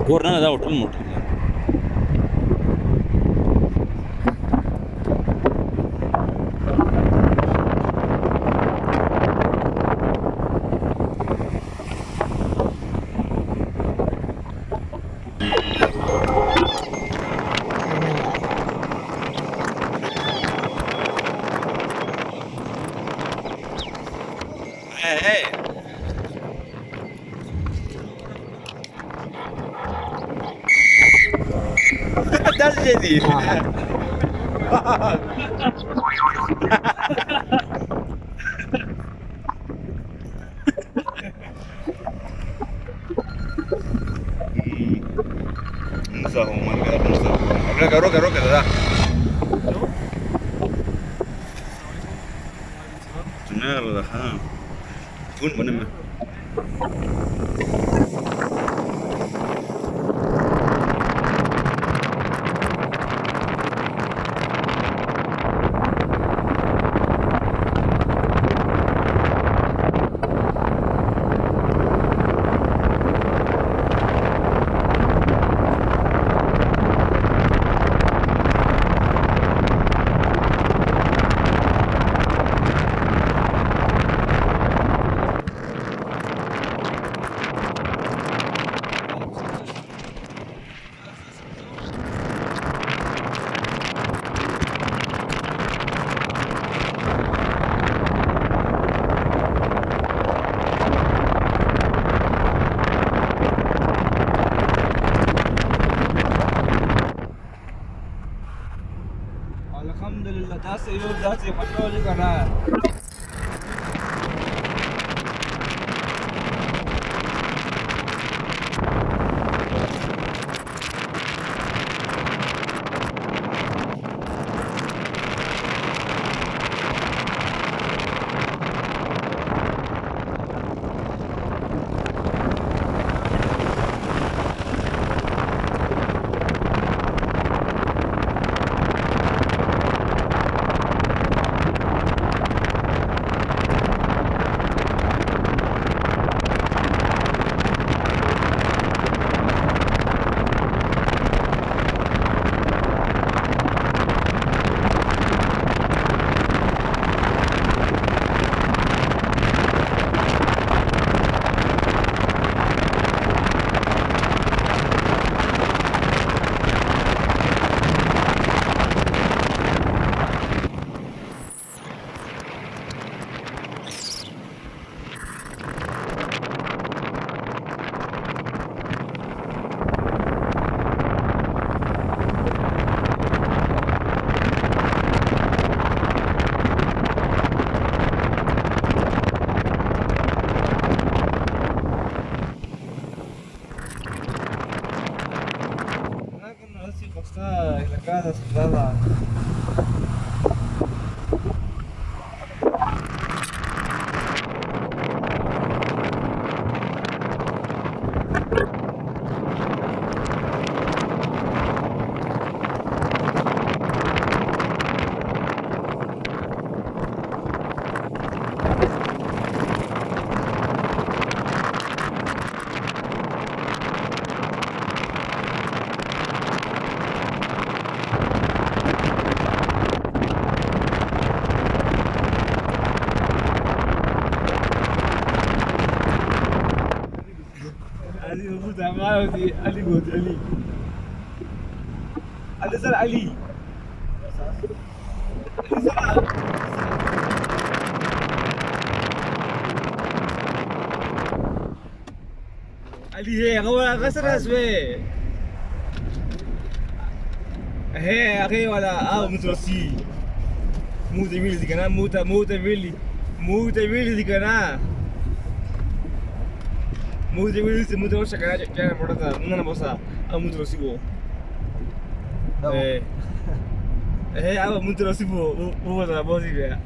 Corner da hotel motor. Hey. That's Jedi. Hunza home, Hunza. Roca, da. Tunnel, हाँ. कौन बने में? Alhamdulillah, that's it. Patrol कर रहा है. Está en la casa cerrada. Ali Mahmoud Amar di Ali Mahmoud Ali. Ali sir Ali. Ali है هو غسر اسمه है اخي ولا متوسي مو تبيل دي كنا مو تبيل دي كنا مو تبيل دي مو توش كنا كنا مرتا ننا بوسا مو توسي بو है अब मुझे रसी वो बता बहुत ही गया